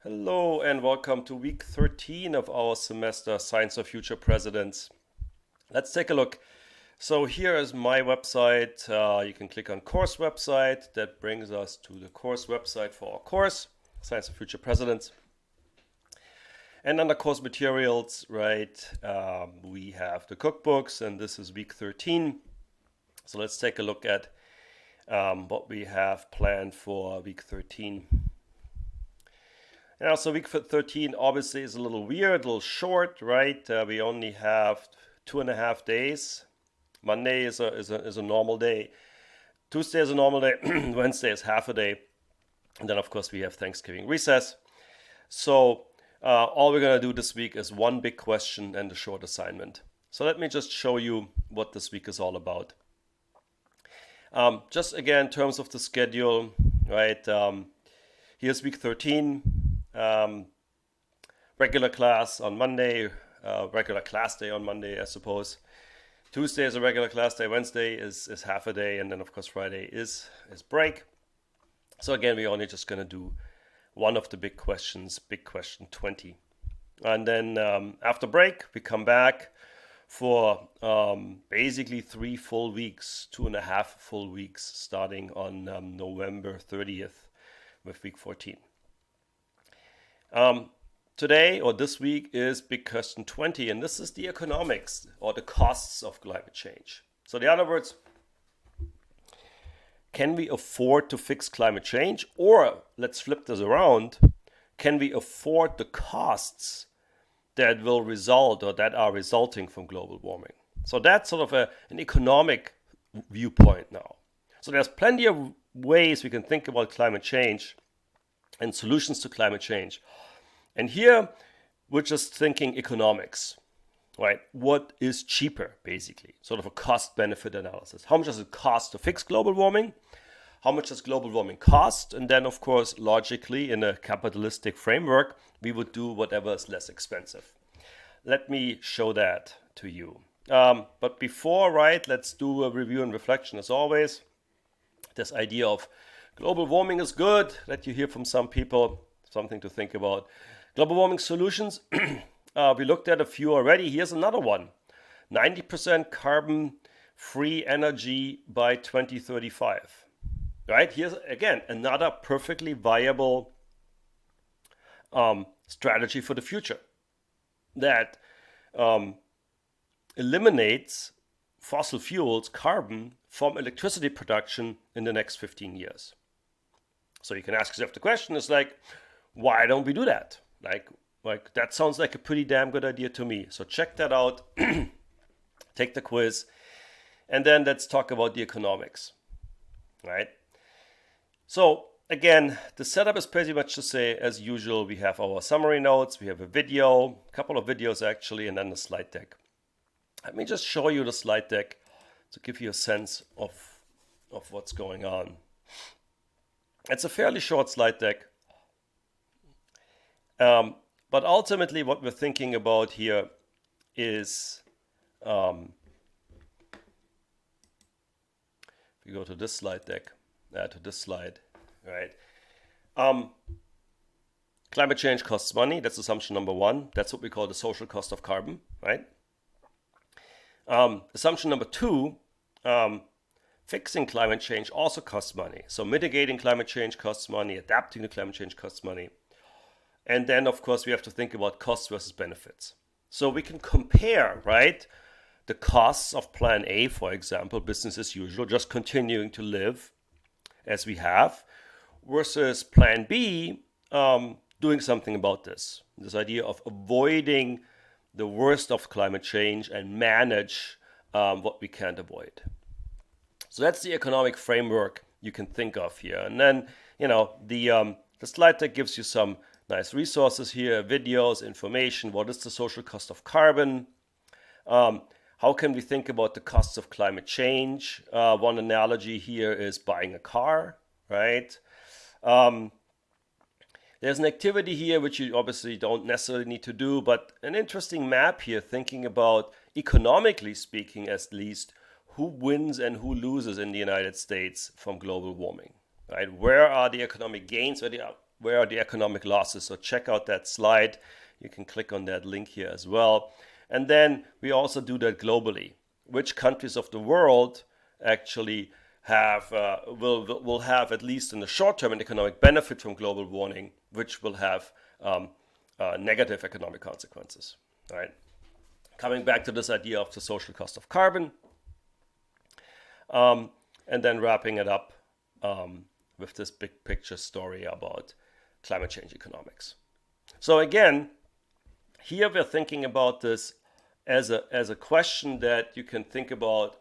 Hello and welcome to week 13 of our semester Science of Future Presidents. Let's take a look. So here is my website. You can click on course website. That brings us to the course website for our course, Science of Future Presidents. And under course materials, right, we have the cookbooks, and this is week 13. So let's take a look at what we have planned for week 13. Now, so week 13 obviously is a little weird, a little short, right? We only have 2.5 days. Monday is a normal day. Tuesday is a normal day. Wednesday is half a day. And then, of course, we have Thanksgiving recess. So all we're going to do this week is one big question and a short assignment. So let me just show you what this week is all about. Just again, in terms of the schedule, right? Here's week 13. Regular class on Monday, regular class day on Monday, I suppose. Tuesday is a regular class day. Wednesday is half a day. And then, of course, Friday is break. So again, we're only just going to do one of the big questions, big question 20. And then after break, we come back for basically 3 full weeks, 2.5 full weeks, starting on November 30th with week 14. Today or this week is big question 20, and this is the economics or the costs of climate change. So in other words, can we afford to fix climate change? Or let's flip this around, can we afford the costs that will result or that are resulting from global warming? So that's sort of an economic viewpoint now. So there's plenty of ways we can think about climate change and solutions to climate change. And here we're just thinking economics, right? What is cheaper, basically? Sort of a cost-benefit analysis. How much does it cost to fix global warming? How much does global warming cost? And then, of course, logically, in a capitalistic framework, we would do whatever is less expensive. Let me show that to you. But before, right, let's do a review and reflection as always. This idea of global warming is good, that you hear from some people, something to think about. Global warming solutions, we looked at a few already. Here's another one. 90% carbon-free energy by 2035. Right? Here's, again, another perfectly viable strategy for the future that eliminates fossil fuels, carbon, from electricity production in the next 15 years. So you can ask yourself the question is like, why don't we do that? Like that sounds like a pretty damn good idea to me. So check that out, take the quiz, and then let's talk about the economics, right? So again, the setup is pretty much the same as usual. We have our summary notes, we have a video, a couple of videos actually, and then the slide deck. Let me just show you the slide deck to give you a sense of what's going on. It's a fairly short slide deck. But ultimately, what we're thinking about here is, if we go to this slide deck, to this slide, right? Climate change costs money. That's assumption number one. That's what we call the social cost of carbon, right? Assumption number two, fixing climate change also costs money. So mitigating climate change costs money, adapting to climate change costs money. And then, of course, we have to think about costs versus benefits. So we can compare, right, the costs of Plan A, for example, business as usual, just continuing to live as we have, versus Plan B, doing something about this. This idea of avoiding the worst of climate change and manage what we can't avoid. So that's the economic framework you can think of here. And then, the slide deck gives you some nice resources here, videos, information. What is the social cost of carbon? How can we think about the costs of climate change? One analogy here is buying a car, right? There's an activity here which you obviously don't necessarily need to do, but an interesting map here thinking about, economically speaking at least, who wins and who loses in the United States from global warming, right? Where are the economic gains? where are the economic losses? So check out that slide. You can click on that link here as well. And then we also do that globally. Which countries of the world actually have will have, at least in the short term, an economic benefit from global warming, which will have negative economic consequences. All right. Coming back to this idea of the social cost of carbon, and then wrapping it up with this big picture story about climate change economics. So again, here we're thinking about this as a question that you can think about.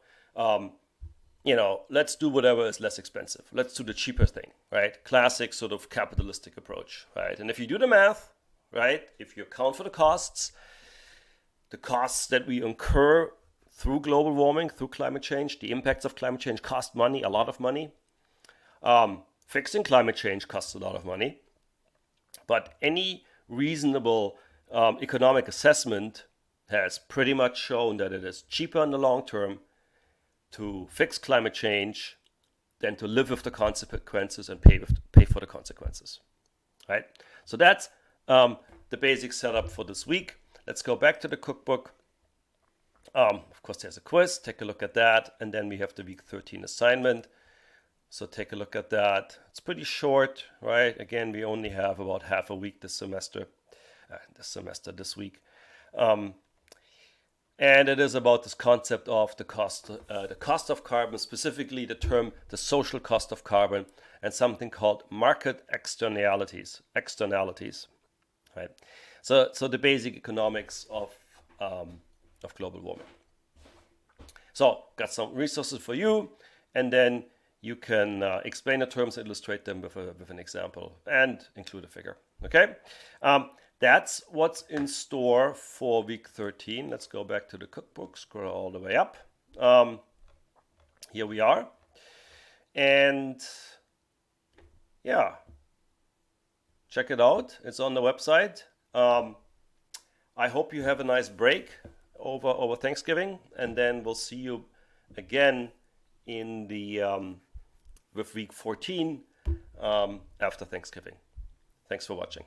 Let's do whatever is less expensive. Let's do the cheaper thing, right? Classic sort of capitalistic approach, right? And if you do the math, right, if you account for the costs that we incur through global warming, through climate change, the impacts of climate change cost money, a lot of money. Fixing climate change costs a lot of money. But any reasonable economic assessment has pretty much shown that it is cheaper in the long term to fix climate change than to live with the consequences and pay for the consequences. Right? So that's the basic setup for this week. Let's go back to the cookbook. Of course, there's a quiz. Take a look at that. And then we have the week 13 assignment. So take a look at that. It's pretty short, right? Again, we only have about half a week this week. And it is about this concept of the cost of carbon, specifically the term the social cost of carbon, and something called market externalities. Right? So the basic economics of global warming. So got some resources for you, and then you can explain the terms, illustrate them with an example, and include a figure. Okay. That's what's in store for week 13. Let's go back to the cookbook, scroll all the way up. Here we are. And yeah, check it out. It's on the website. I hope you have a nice break over Thanksgiving, and then we'll see you again in the with week 14 after Thanksgiving. Thanks for watching.